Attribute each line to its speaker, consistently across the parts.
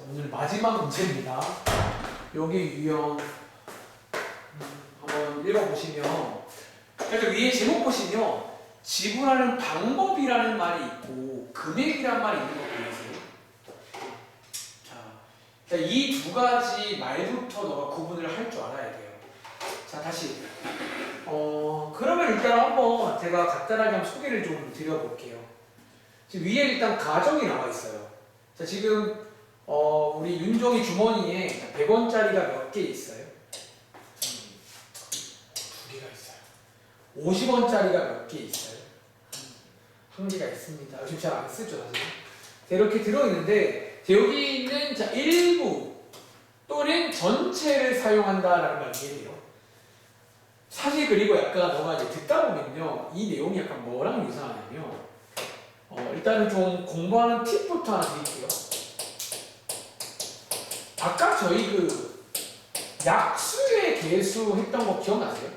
Speaker 1: 오늘 마지막 문제입니다. 여기 유형 한번 읽어보시면 그래서 위에 제목 보시면 지불하는 방법이라는 말이 있고 금액이라는 말이 있는 거 보이세요? 자, 이 두 가지 말부터 너가 구분을 할 줄 알아야 돼요. 자, 다시 그러면 일단 한번 제가 간단하게 한번 소개를 좀 드려볼게요. 지금 위에 일단 가정이 나와 있어요. 자, 지금 우리 윤종이 주머니에 100원짜리가 몇 개 있어요? 두 개가 있어요. 50원짜리가 몇 개 있어요? 한 개가 있습니다. 지금 잘 안 쓰죠, 사실. 이렇게 들어있는데 여기 있는 자, 일부 또는 전체를 사용한다라는 말 이해돼요. 사실 그리고 약간 너가 이제 듣다 보면요, 이 내용이 약간 뭐랑 유사하냐면 일단은 좀 공부하는 팁부터 하나 드릴게요. 아까 저희 그 약수의 개수 했던 거 기억나세요?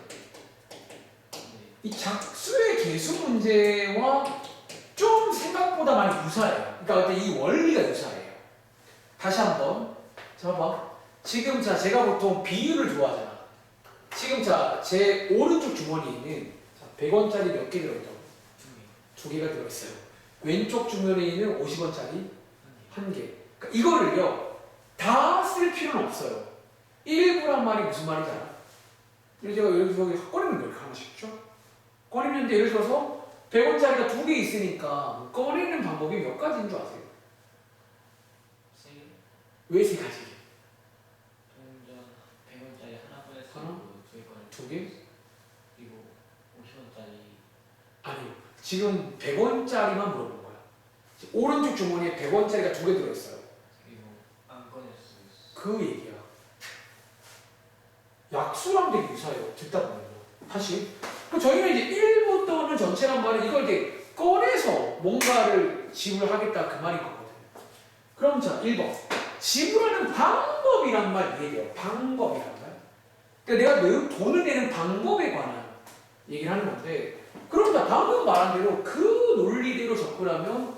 Speaker 1: 이 작수의 개수 문제와 좀 생각보다 많이 유사해요. 그러니까 이 원리가 유사해요. 다시 한번 봐봐. 지금 자 제가 보통 비율을 좋아하잖아. 지금 자 제 오른쪽 주머니에는 100원짜리 몇 개 들어있다고? 두 개가 들어있어요. 왼쪽 주머니에는 50원짜리 한 개. 그러니까 이거를요 다 쓸 필요는 없어요. 일부란 말이 무슨 말인지 알아? 제가 여기 꺼내는 거예요. 하나씩 죠 꺼내는데 예를 들어서 100원짜리가 두 개 있으니까 꺼내는 방법이 몇 가지인 줄 아세요?
Speaker 2: 세 개?
Speaker 1: 왜 세 가지?
Speaker 2: 동전 100원짜리 하나 꺼냈어.
Speaker 1: 하나? 두 개?
Speaker 2: 그리고 50원짜리.
Speaker 1: 아니요. 지금 100원짜리만 물어본 거야. 오른쪽 주머니에 100원짜리가 두 개 들어있어요.
Speaker 2: 그리고 안 꺼냈어.
Speaker 1: 그 얘기야. 약수랑 되게 유사해요. 듣다 보면요. 다시. 저희는 이제 일부 또는 전체란 말은 이걸 이제 꺼내서 뭔가를 지불하겠다 그 말인 거거든요. 그럼 자, 1번. 지불하는 방법이란 말 이해돼요. 방법이란 말. 그러니까 내가 돈을 내는 방법에 관한 얘기를 하는 건데, 그럼 자, 방금 말한 대로 그 논리대로 접근하면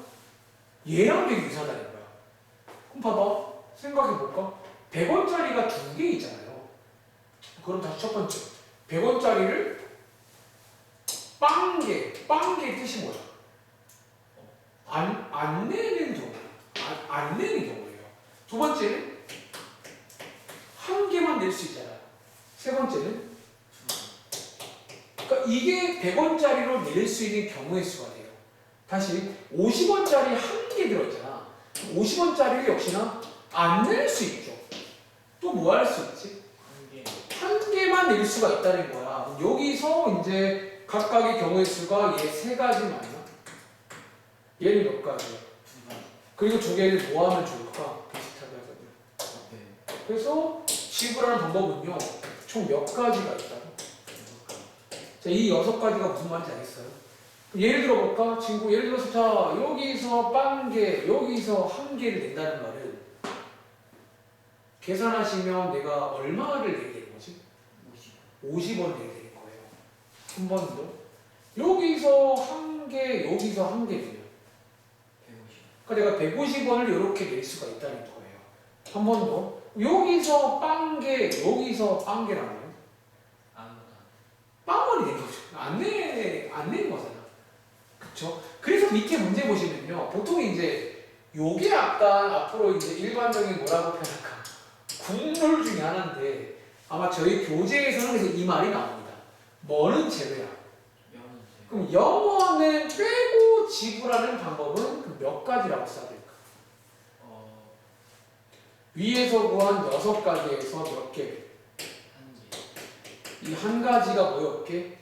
Speaker 1: 얘랑 되게 유사하다는 거야. 그럼 봐봐. 생각해볼까? 100원짜리가 두 개 있잖아요. 그럼 다시 첫 번째. 100원짜리를 빵개 뜻이 뭐야? 안 내는 경우. 안 내는 경우예요. 두 번째는 한 개만 낼 수 있잖아요. 세 번째는 그러니까 이게 100원짜리로 낼 수 있는 경우의 수가 돼요. 다시 50원짜리 한 개 들어있잖아. 50원짜리를 역시나 안 낼 수 있죠. 또 뭐 할 수 있지? 한 개만 낼 수가 있다는 거야. 여기서 이제 각각의 경우의 수가 얘 세 가지만이야. 얘는 몇 가지야?
Speaker 2: 두 가지.
Speaker 1: 그리고 두 개를 뭐 하면 좋을까? 비슷하게 하거든요.
Speaker 2: 네.
Speaker 1: 그래서 지불하는 방법은요, 총 몇 가지가 있다고? 자, 이 6가지가 무슨 말인지 알겠어요? 예를 들어볼까? 친구, 예를 들어서 자, 여기서 빵개, 여기서 한 개를 낸다는 말은 계산하시면 내가 얼마를 내게 되는 거지? 50원 내게 되는 거예요. 한 번 더. 여기서 한 개, 여기서 한 개 되면
Speaker 2: 150.
Speaker 1: 그러니까 내가 150원을 이렇게 낼 수가 있다는 거예요. 한 번 더. 여기서 빵개, 여기서 빵개라는 거예요.
Speaker 2: 아무나.
Speaker 1: 빵원이 된 거죠. 안 내는 거잖아. 그쵸? 그래서 밑에 문제 보시면요. 보통 이제 요게 약간 앞으로 이제 일반적인 뭐라고 표현할까? 국룰 중에 하나인데 아마 저희 교재에서는 그래서 이 말이 나옵니다. 뭐는 제외야.
Speaker 2: 명은
Speaker 1: 그럼 영어는 빼고 지불하는 방법은 그럼 몇 가지라고 써야 될까? 위에서 구한 6가지에서 몇 개?
Speaker 2: 한지.
Speaker 1: 이 한 가지가 뭐였게?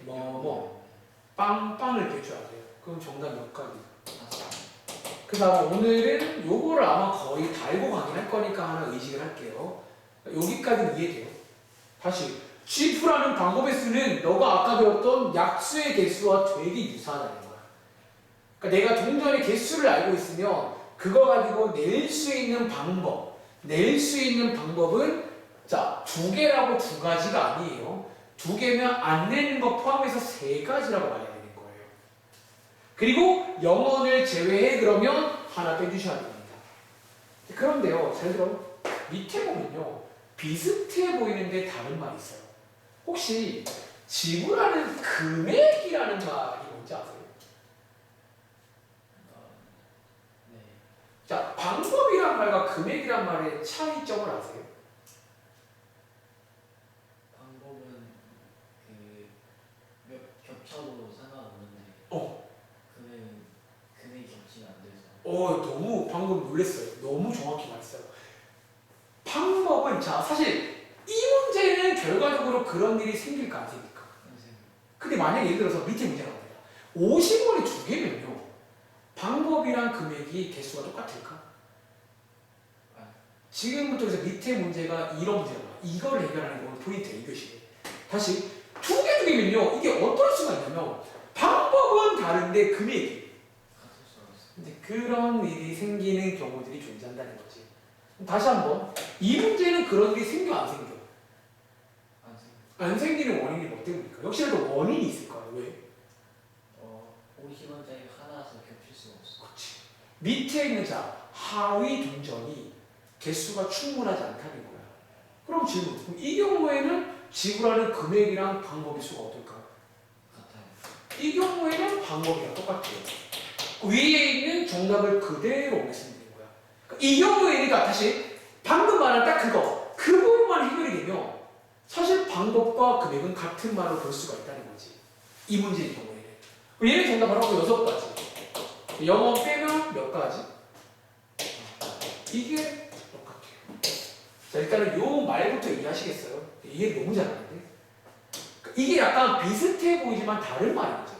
Speaker 1: 빵을 대줘야 돼요. 그럼 정답 몇 가지? 그 다음 오늘은 요거를 아마 거의 다 알고 가긴 할 거니까 하나 의식을 할게요. 여기까지는 이해돼요. 다시 지불하는 방법의 수는 너가 아까 배웠던 약수의 개수와 되게 유사하다는 거야. 그러니까 내가 동전의 개수를 알고 있으면 그거 가지고 낼 수 있는 방법, 낼 수 있는 방법은 자, 두 개라고 두 가지가 아니에요. 두 개면 안 내는 거 포함해서 세 가지라고 말해야 되는 거예요. 그리고 영원을 제외해 그러면 하나 빼주셔야 됩니다. 그런데요, 잘 들어. 밑에 보면요, 비슷해 보이는데 다른 말이 있어요. 혹시 지불하는 금액이라는 말이 뭔지 아세요?
Speaker 2: 네.
Speaker 1: 자, 방법이란 말과 금액이란 말의 차이점을 아세요?
Speaker 2: 방법은 몇 겹쳐도 상관없는데
Speaker 1: 어.
Speaker 2: 금액이 겹치면 안 돼서.
Speaker 1: 너무 방금 놀랐어요. 너무 정확히 말했어요. 방법은, 자, 사실 이 문제는 결과적으로 그런 일이 생길까 안 생길까?
Speaker 2: 선생님.
Speaker 1: 근데 만약에 예를 들어서 밑에 문제가 나옵니다. 50원이 두 개면요, 방법이랑 금액이 개수가 똑같을까?
Speaker 2: 아.
Speaker 1: 지금부터 그래서 밑에 문제가 이런 문제가 나와. 이걸 해결하는 건 포인트예요, 이것이. 다시 두 개면요, 이게 어떨 수가 있냐면 방법은 다른데 금액이,
Speaker 2: 같을 수 있어.
Speaker 1: 근데 그런 일이 생기는 경우들이 존재한다는 거지. 다시 한번, 이 문제는 그런 일이 생겨 안 생겨?
Speaker 2: 안 생겨.
Speaker 1: 안 생기는 원인이 뭐 때문일까? 역시라도 원인이 있을 거야. 왜?
Speaker 2: 50원짜리 하나서 겹칠 수가 없어.
Speaker 1: 그렇지. 밑에 있는 자 하위 동전이 개수가 충분하지 않다는 거야. 그럼 질문. 그럼 이 경우에는 지불하는 금액이랑 방법의 수가 어떨까?
Speaker 2: 같아요.
Speaker 1: 이 경우에는 방법이랑 똑같아요. 위에 있는 정답을 그대로 말씀드린 거야. 이 경우에니까 다시 방금 말한 딱 그거. 그 부분만 해결이 되면 사실 방법과 금액은 같은 말로 볼 수가 있다는 거지. 이 문제의 경우에는. 얘는 정답 하라고 6가지. 영어 빼면 몇 가지? 이게 똑같아요. 자, 일단은 요 말부터 이해하시겠어요? 이해 너무 잘하는데? 이게 약간 비슷해 보이지만 다른 말이잖아.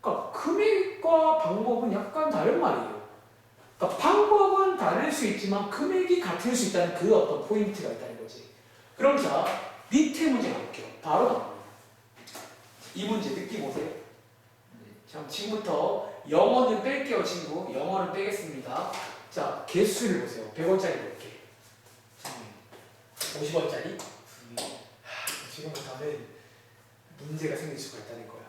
Speaker 1: 그러니까 금액과 방법은 약간 다른 말이에요. 그러니까 방법은 다를 수 있지만 금액이 같을 수 있다는 그 어떤 포인트가 있다는 거지. 그럼 자, 밑에 문제 가볼게요. 바로 나옵니다. 이 문제 느낌 오세요?
Speaker 2: 네.
Speaker 1: 자, 지금부터 영어는 뺄게요, 친구. 영어는 빼겠습니다. 자, 개수를 보세요. 100원짜리 볼게. 50원짜리. 지금부터는 문제가 생길 수가 있다는 거야.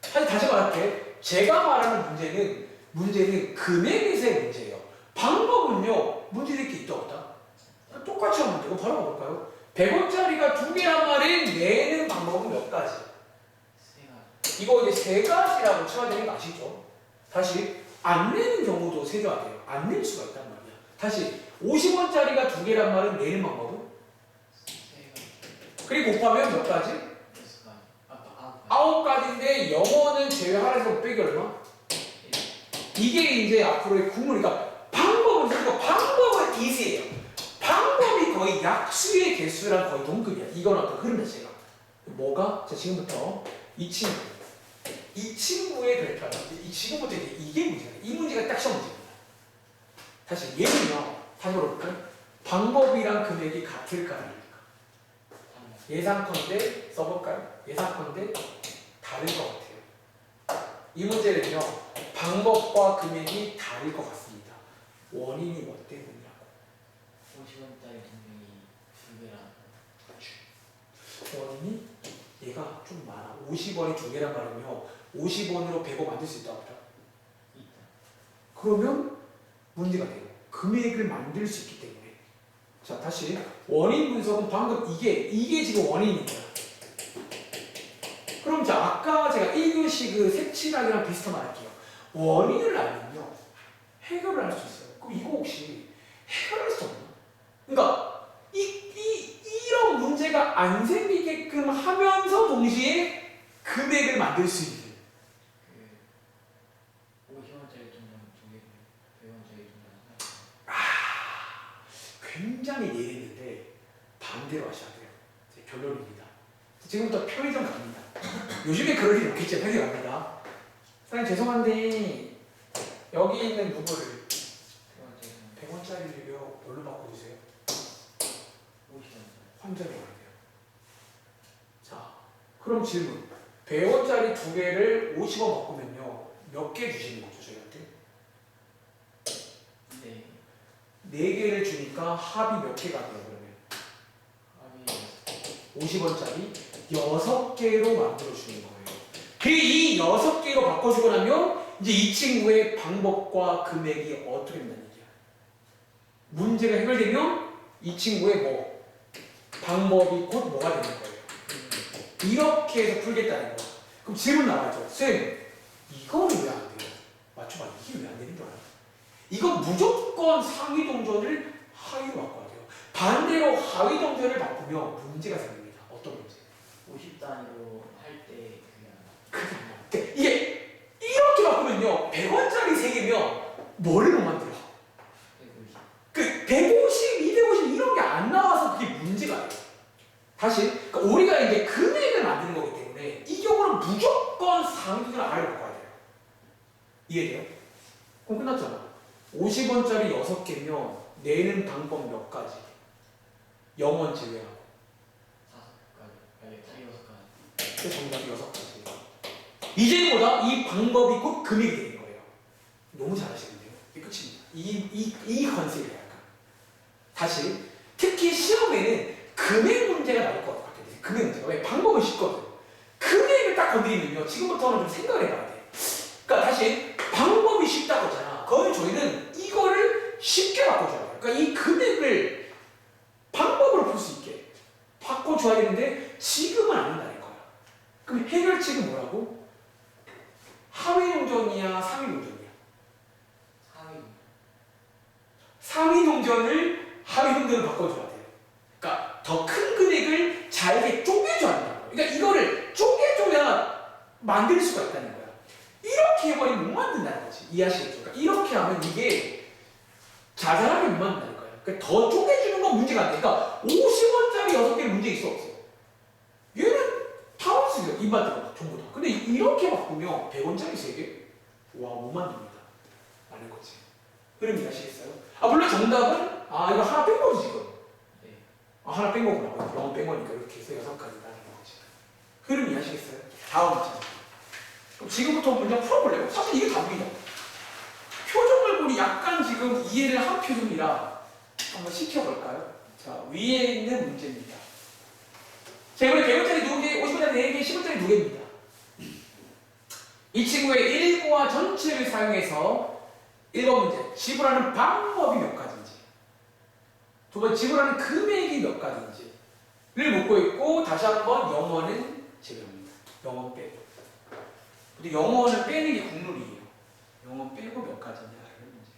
Speaker 1: 사실 다시 말할게. 제가 말하는 문제는 금액에서의 문제예요. 방법은요, 문제 될 게 있다 없다? 똑같이 하면 되고 바로 가볼까요? 100원짜리가 두 개란 말인 내는 방법은 몇 가지?
Speaker 2: 세 가지.
Speaker 1: 이거 이제 세 가지라고 쳐야 되는 거 아시죠? 다시 안 내는 경우도 세줘야 돼요. 안 낼 수가 있단 말이야. 다시 50원짜리가 두 개란 말은 내는 방법은?
Speaker 2: 세 가지.
Speaker 1: 그리고 곱하면 몇 가지?
Speaker 2: 여섯 가지. 아홉 가지.
Speaker 1: 9가지인데 영어는 제외하라서 빼기 얼마? 이게 이제 앞으로의 국물이니까 방법은 그리고 방법은 이지예요. 방법이 거의 약수의 개수랑 거의 동급이야. 이건 어떤 흐름 자체가. 뭐가? 자, 지금부터 이 친구의 별표. 지금부터 이제 이게 문제야. 이 문제가 딱 시험 문제입니다. 다시 얘는요. 다시 물어볼까요? 방법이랑 금액이 같을까 아닐까? 예상컨대 써볼까요? 예상컨대 다를 것 같아요. 이 문제는요. 방법과 금액이 다를 것 같습니다. 원인이 뭐 때문이라고?
Speaker 2: 50원짜리 동명이 두 개라.
Speaker 1: 원인이 얘가 좀 많아. 50원이 두 개란 말이면요. 50원으로 100원 만들 수 있다 없다?
Speaker 2: 있다.
Speaker 1: 그러면 문제가 돼요. 금액을 만들 수 있기 때문에. 자, 다시 원인 분석은 방금 이게 지금 원인인 거야. 그럼 자, 아까 제가 1교시 그 색칠하기랑 비슷한 말 할게요. 원인을 알면요. 해결을 할 수 있어요. 그럼 이거 혹시 해결할 수 없나? 그러니까 이런 문제가 안 생기게끔 하면서 동시에 금액을 만들 수 있는.
Speaker 2: 50원짜리 동명 두 개, 100원짜리 동명
Speaker 1: 굉장히 예리했는데 반대로 하셔야 돼요. 제 결론입니다. 지금부터 편의점 갑니다. 요즘에 그럴 일 없겠죠. 편의점 갑니다. 사장님 죄송한데 여기 있는 누구를 100원짜리를요 뭘로 바꿔주세요?
Speaker 2: 50원짜리.
Speaker 1: 환전이 와야 돼요. 자, 그럼 질문. 100원짜리 두 개를 50원 바꾸면요 몇 개 주시는 거죠 저희한테?
Speaker 2: 네.
Speaker 1: 4개를 주니까 합이 몇 개가 돼요 그러면?
Speaker 2: 합이
Speaker 1: 50원짜리 6개로 만들어주는 거예요. 이 6개로 바꿔주고 나면 이제 이 친구의 방법과 금액이 어떻게 된다는 얘기야? 문제가 해결되면 이 친구의 뭐 방법이 곧 뭐가 되는 거예요. 이렇게 해서 풀겠다는 거야. 그럼 질문 나와야죠. 쌤, 이거는 왜 안 돼요? 맞춰봐. 이게 왜 안 되는 줄 알아요? 이건 무조건 상위 동전을 하위로 바꿔야 돼요. 반대로 하위 동전을 바꾸면 문제가 생깁니다. 어떤 문제?
Speaker 2: 50단위로 할 때
Speaker 1: 그냥 이게 이렇게 바꾸면요. 100원짜리 3개면 뭐를 못 만들어?
Speaker 2: 150.
Speaker 1: 그 150, 250 이런 게 안 나와서 그게 문제가 돼요. 다시 그러니까 우리가 이제 금액을 만드는 거기 때문에 이 경우는 무조건 상위를 아래로 바꿔야 돼요. 이해돼요? 그럼 끝났잖아. 50원짜리 6개면 내는 방법 몇 가지? 0원 제외하고.
Speaker 2: 5가지. 아니, 6가지.
Speaker 1: 그 정답이 6가지. 이제는 뭐다? 이 방법이 곧 금액이 되는 거예요. 너무 잘하시는데요? 이게 끝입니다. 이 컨셉이에요. 약간. 다시 특히 시험에는 금액 문제가 나올 것 같아요. 금액 문제가. 왜? 방법은 쉽거든. 금액을 딱 건드리면요. 지금부터는 좀 생각을 해봐야 돼. 그러니까 다시 방법이 쉽다고 했잖아. 거의 저희는 이거를 쉽게 바꿔줘야 돼요. 그러니까 이 금액을 방법으로 풀 수 있게 바꿔줘야 되는데 지금은 안 된다는 거야. 그럼 해결책은 뭐라고? 하위 동전이야, 상위 동전이야?
Speaker 2: 3위.
Speaker 1: 상위 동전을 하위 동전으로 바꿔줘야 돼요. 그러니까 더 큰 금액을 잘게 쪼개줘야 한다고. 그러니까 이거를 쪼개줘야 만들 수가 있다는 거야. 이렇게 해버리면 못 만든다는 거지. 이해하시겠죠? 그러니까 이렇게 하면 이게 자잘하게 못 만든다는 거야. 그러니까 더 쪼개주는 건 문제가 안 돼. 그러니까 50원짜리 6개는 문제 있어 없어? 얘는 타운스요. 입맛대로 전부 다. 근데 이렇게 바꾸면 100원짜리 3개? 와, 못 만듭니다. 라는 거지. 흐름 이해하시겠어요? 아, 물론 정답은 이거 하나 뺀 거지 지금.
Speaker 2: 네.
Speaker 1: 하나 뺀 거구나. 0 뺀 거니까 이렇게 해서 6가지라는 거지. 흐름 이해하시겠어요? 다음 문제. 그럼 지금부터 문제 풀어볼래요? 사실 이게 답입니다. 표정을 보니 약간 지금 이해를 한 표정이라 한번 시켜볼까요? 자, 위에 있는 문제입니다. 자, 이번에 100원짜리 2개, 50원짜리 4개, 10원짜리 2개입니다. 이 친구의 1과 전체를 사용해서 1번 문제, 지불하는 방법이 몇 가지인지, 두 번 지불하는 금액이 몇 가지인지를 묻고 있고, 다시 한번 영어는 제외합니다. 영어 빼고. 근데 영어는 빼는 게 국룰이에요. 영어 빼고 몇 가지냐라는 문제.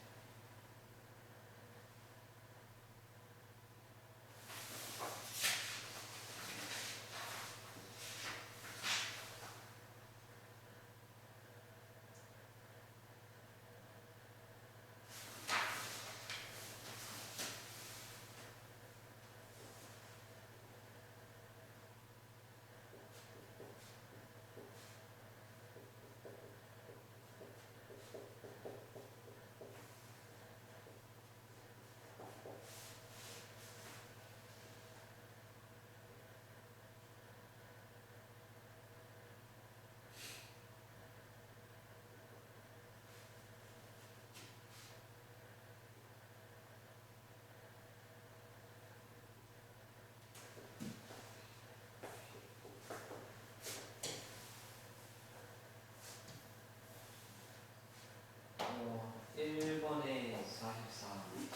Speaker 2: 어, 1번에 44.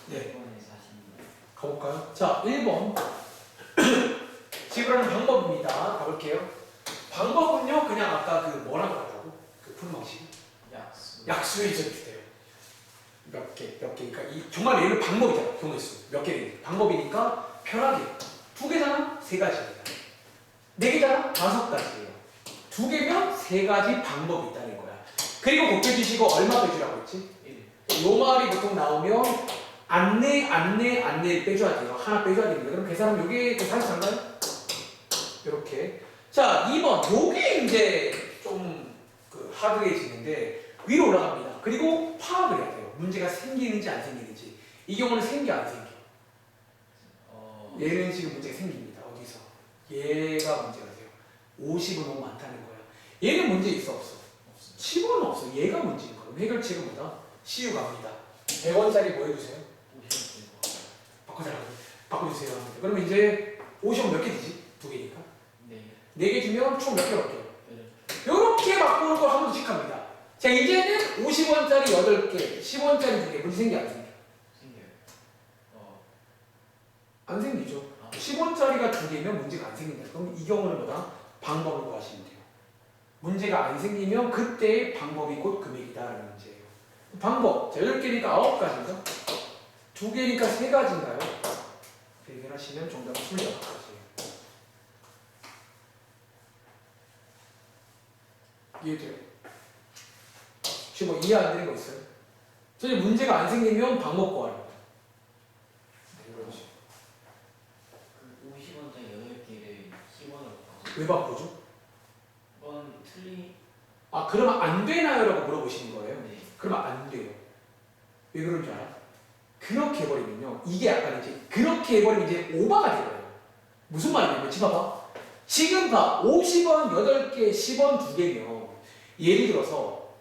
Speaker 1: 네.
Speaker 2: 2번에 46.
Speaker 1: 가볼까요? 자, 1번. 지불하는 방법입니다. 가볼게요. 방법은요, 그냥 아까 그 뭐라고 하더라고? 그 푸는 방식.
Speaker 2: 약수.
Speaker 1: 약수에 비슷해요. 몇 개, 몇 개. 그러니까 정말 얘는 방법이잖아. 경우의 수. 몇 개는. 방법이니까 편하게. 2개잖아? 3가지입니다. 4개잖아? 5가지예요. 2개면 3가지 방법이 있다는 거야. 그리고 곱해주시고 얼마 빼주라고 했지?
Speaker 2: 1.
Speaker 1: 요 말이 보통 나오면 안내를 빼줘야 돼요. 하나 빼줘야 됩니다. 그럼 계산하면 요게 또 44인가요? 이렇게. 자, 2번. 요게 이제 좀 그 하드해지는데 위로 올라갑니다. 그리고 파악을 해야 돼요. 문제가 생기는지 안 생기는지. 이 경우는 생겨 안 생겨? 얘는 지금 문제가 생깁니다. 어디서? 얘가 문제가 돼요. 50은 너무 많다는 거야. 얘는 문제 있어 없어?
Speaker 2: 없어.
Speaker 1: 10은 없어. 얘가 문제인 거야. 해결책은 뭐다? CU 갑니다. 100원짜리 뭐 해주세요?
Speaker 2: 50.
Speaker 1: 바꿔달라고. 바꿔주세요. 합니다. 그러면 이제 50은 몇 개 되지? 2개니까.
Speaker 2: 네.
Speaker 1: 4개 주면 총 몇 개 밖에요?
Speaker 2: 네.
Speaker 1: 이렇게 바꾸는 걸 한 번씩 합니다. 자, 이제는 50원짜리 8개, 10원짜리 2개. 문제 생겨 안 생겨?
Speaker 2: 생겨요.
Speaker 1: 안 생기죠.
Speaker 2: 아,
Speaker 1: 10원짜리가 2개면 문제가 안 생긴다. 그럼 이 경우는 뭐다? 방법을 구하시면 돼요. 문제가 안 생기면 그때의 방법이 곧 금액이다라는 문제예요. 방법. 자, 8개니까 9가지인가? 2개니까 3가지인가요? 해결하시면 정답은 26가지예요. 이해돼요? 지금 뭐 이해 안 되는 거 있어요? 저희 문제가 안 생기면 방법 구하는 거예요. 네, 그렇지.
Speaker 2: 그 50원짜리 8개를 10원으로 바꿔서
Speaker 1: 왜 바꾸죠?
Speaker 2: 이건 틀리
Speaker 1: 아, 그러면 안 되나요? 라고 물어보시는 거예요.
Speaker 2: 네.
Speaker 1: 그러면 안 돼요. 왜 그런 줄 알아? 그렇게 해버리면요. 이게 약간 이제, 그렇게 해버리면 이제 오바가 돼버려요. 무슨 말이냐면, 지금 봐봐. 지금 봐. 50원 8개, 10원 2개면, 예를 들어서,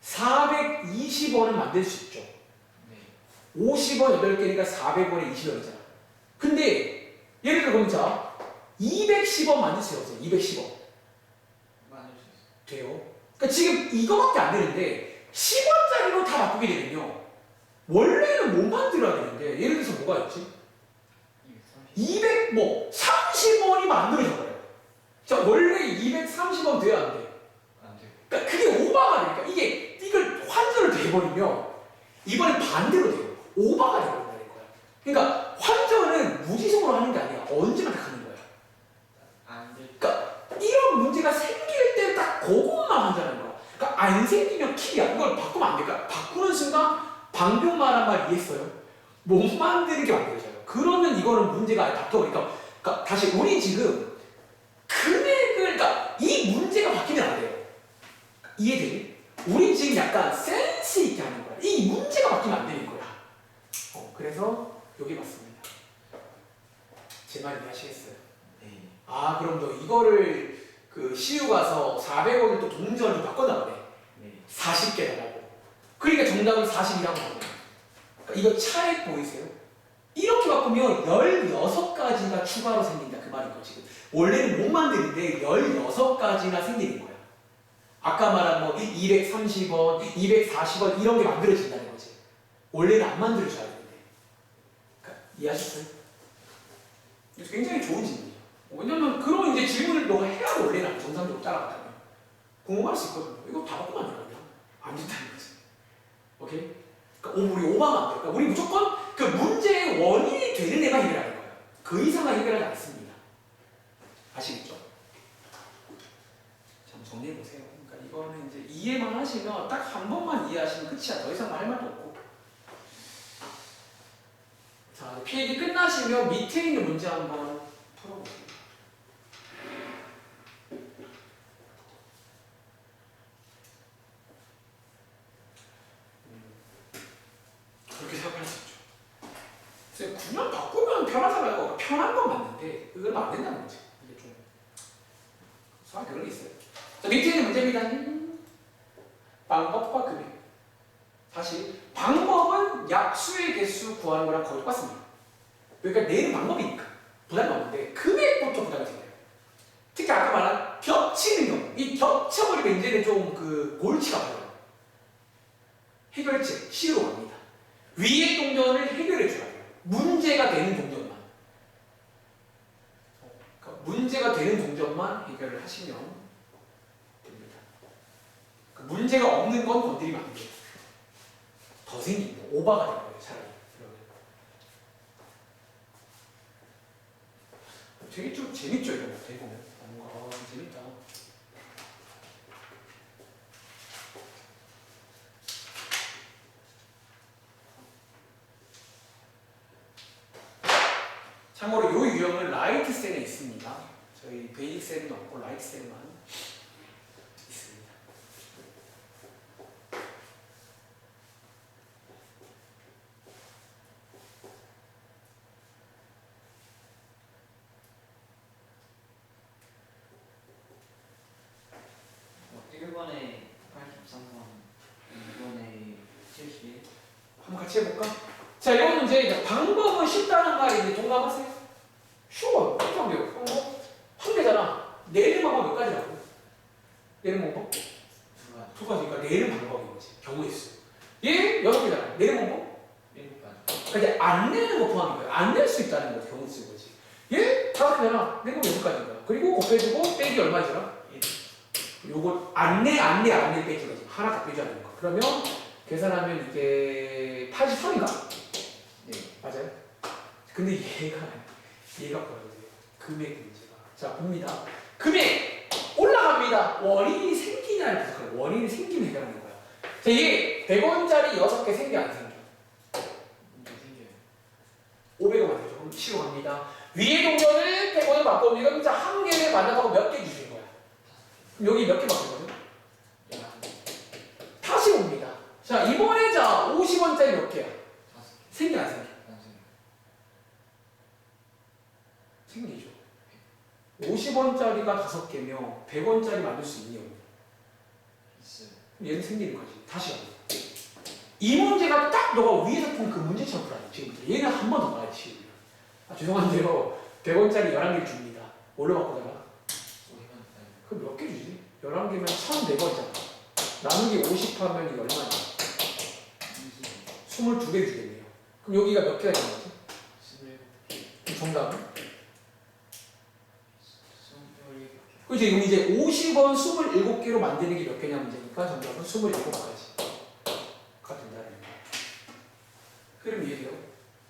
Speaker 1: 420원을 만들 수 있죠.
Speaker 2: 네.
Speaker 1: 50원 8개니까 400원에 20원이잖아. 근데, 예를 들어, 그럼 자, 210원 만들 수 없어요. 210원.
Speaker 2: 만들 수 있어요.
Speaker 1: 돼요. 그러니까 지금 이거밖에 안 되는데 10원짜리로 다 바꾸게 되면요. 원래는 못 만들어야 되는데 예를 들어서 뭐가 있지?
Speaker 2: 230.
Speaker 1: 30원이 만들어져버려요. 자, 원래 230원 돼야 안 돼.
Speaker 2: 안 돼요.
Speaker 1: 그러니까 그게 오바가 되니까 이걸 환전을 돼버리면 이번에 반대로 돼요. 오바가 돼버린다는 거야. 그러니까 환전은 무지성으로 하는 게 아니야. 언제나 다 하는 거야.
Speaker 2: 안 될.
Speaker 1: 그러니까 이런 문제가 생길 때 딱 그것만 한다는 거야. 그러니까 안 생기면 킬이야. 이걸 바꾸면 안 될까? 바꾸는 순간 방금 말한 말 이해했어요? 못 만드는 게 만들어져요. 그러면 이거는 문제가 아예 바뀌어버리니까 그러니까 다시 우리 지금 금액을 그러니까 이 문제가 바뀌면 안 돼요. 이해되니? 우리 지금 약간 센스 있게 하는 거야. 이 문제가 바뀌면 안 되는 거야. 그래서 여기 맞습니다. 제 말 이해하시겠어요?
Speaker 2: 네.
Speaker 1: 아, 그럼 너 이거를 그 CU 가서 400원을 또 동전으로 바꿔놔 그래.
Speaker 2: 네.
Speaker 1: 40개 달라고. 그러니까 정답은 40이라고 하거든요. 그러니까 이거 차액 보이세요? 이렇게 바꾸면 16가지가 추가로 생긴다. 그 말인 거 지금. 원래는 못 만드는데 16가지나 생기는 거야. 아까 말한 뭐 230원, 240원 이런 게 만들어진다는 거지. 원래는 안 만들어져야 되는데. 그러니까 이해하셨어요? 그래서 굉장히 좋은 질문이에요. 왜냐면 그런 이제 질문을 너가 해야 원래는 정상적으로 따라간다면 궁금할 수 있거든요. 이거 다 바꾸면 안 되거든요. 안 된다는 거지. 오케이? 그러니까 우리 오바만 안 돼. 그러니까 우리 무조건 그 문제의 원인이 되는 애만 해결하는 거예요. 그 이상은 해결하지 않습니다. 아시겠죠? 자, 정리해보세요. 그러니까 이거는 이제 이해만 하시면 딱 한 번만 이해하시면 끝이야. 더 이상 할 말도 없고. 자, 필기 끝나시면 밑에 있는 문제 한번 풀어보세요. 그렇게 생각할 수 있죠. 쌤, 9년 바꾸면 편하잖아요. 편한 건 맞는데 그건 안 된다는 거지. 이게 좀 수학 그런 게 있어요. 자, 밑에 있는 문제입니다. 방법과 금액. 사실 방법은 약수의 개수 구하는 거랑 거의 똑같습니다. 그러니까 내는 방법이니까 부담이 없는데 금액부터 부담이 생겨요. 특히 아까 말한 겹치는 경우, 이 겹쳐버리면 이제는 좀 그 골치가 아파요. 해결책 C로 갑니다. 위의 동전을 해결해 줘야 돼요. 문제가 되는 동전만. 그러니까 문제가 되는 동전만 해결을 하시면 됩니다. 그러니까 문제가 없는 건 건드리면 안 돼요. 더 생깁니다. 오바가 될 거예요, 차라리. 되게 좀 재밌죠, 이런 거 해보면. 뭔가 재밌다. 참고로 이 유형은 라이트 셀에 있습니다. 저희 베이직 셀은 없고 라이트 셀만 있습니다.
Speaker 2: 뭐 1번에 83번, 2번에 71.
Speaker 1: 한번 같이 해볼까? 자, 이건 이제 방법은 쉽다는 말인데 동감하세요? 쉬워요. 어떻게 하면 돼요? 방법? 한 개잖아. 내는 방법 몇 가지라고? 내는 방법? 두 가지니까 내는 방법인 거지. 경우의 수. 얘 6개잖아. 내는 방법?
Speaker 2: 7가지.
Speaker 1: 이제 안 내는 거 포함인 거예요. 안 낼 수 있다는 거 경우 쓰는 거지. 얘 다섯 개잖아. 낸 거 여기까지인 거야. 그리고 곱해주고 빼기 얼마잖아? 요거 안 내 빼기 거지. 하나 더 빼줘야 되는 거. 그러면 계산하면 이게 83인가?
Speaker 2: 네.
Speaker 1: 맞아요? 근데 얘가 뭐라고 해요? 금액 문제가. 자, 봅니다. 금액 올라갑니다. 원인이 생기냐를 부족해요. 원인이 생기면 해결하는 거야. 자, 이게 100원짜리 6개 생겨 안 생겨?
Speaker 2: 문제 생겨요.
Speaker 1: 500원 되죠. 그럼 치러 갑니다. 위의 동전을 100원을 바꿔보면 자, 한 개를 만나고 몇 개 주신 거야? 그럼 여기 몇 개 바뀌거든? 다시 옵니다. 자, 이번에 자, 50원짜리 몇 개야?
Speaker 2: 5개.
Speaker 1: 생겨 안 생겨?
Speaker 2: 안 생겨.
Speaker 1: 생기죠. 50원짜리가 5개면 100원짜리 만들 수 있니? 없니?
Speaker 2: 있어요.
Speaker 1: 그럼 얘는 생기는 거지. 다시 가자. 이 문제가 딱 너가 위에서 푼 그 문제처럼 풀어야 돼. 지금 얘는 한 번 더 봐야지. 아, 죄송한데요. 100원짜리 11개 줍니다. 뭘로 바꾸다가?
Speaker 2: 500원.
Speaker 1: 그럼 몇 개 주지? 11개면 1,100원이잖아. 나누기 50 하면 이게 얼마냐? 22개 주겠네요. 그럼 여기가 몇 개가 있는 거지?
Speaker 2: 27개.
Speaker 1: 그럼 정답은?
Speaker 2: 27개.
Speaker 1: 그렇지. 그럼 이제 50원 27개로 만드는 게 몇 개냐 문제니까 정답은 27가지. 가 된다는 거예요. 그럼 이해돼요?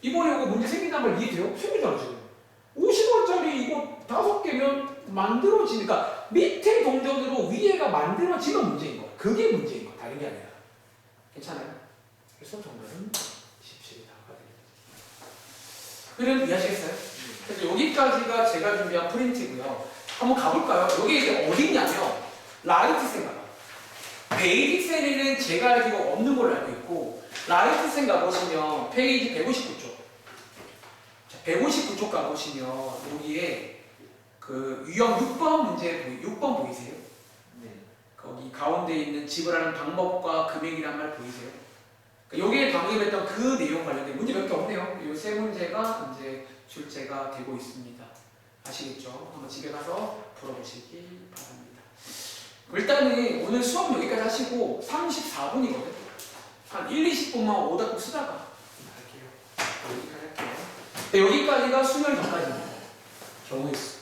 Speaker 1: 이번에 이거 문제 생긴단 말 이해돼요? 생기잖아 지금. 50원짜리 이거 5개면 만들어지니까 밑에 동전으로 위에가 만들어지는 문제인 거야. 그게 문제인 거야. 다른 게 아니라. 괜찮아요? 그래서 정답은 17이다가 됩니다. 그럼 이해하시겠어요? 그래서 여기까지가 제가 준비한 프린트고요. 한번 가볼까요? 여기 이제 어디냐면 라이트 생각. 베이직 셀에는 제가 알기로 없는 걸로 알고 있고 라이트 셀 가보시면 페이지 159쪽. 159쪽 가보시면 여기에 그 유형 6번 문제 6번 보이세요?
Speaker 2: 네.
Speaker 1: 거기 가운데 있는 지불하는 방법과 금액이란 말 보이세요? 그러니까 여기에 방금 했던 그 내용 관련된 문제 몇 개 없네요. 이 세 문제가 이제 출제가 되고 있습니다. 아시겠죠? 한번 집에 가서 풀어보시기 바랍니다. 일단은 오늘 수업 여기까지 하시고 34분이거든. 한 1, 20분만 오답국 쓰다가 할게요. 여기까지 할게요. 네, 여기까지가 수능 전까지입니다. 경우의 수.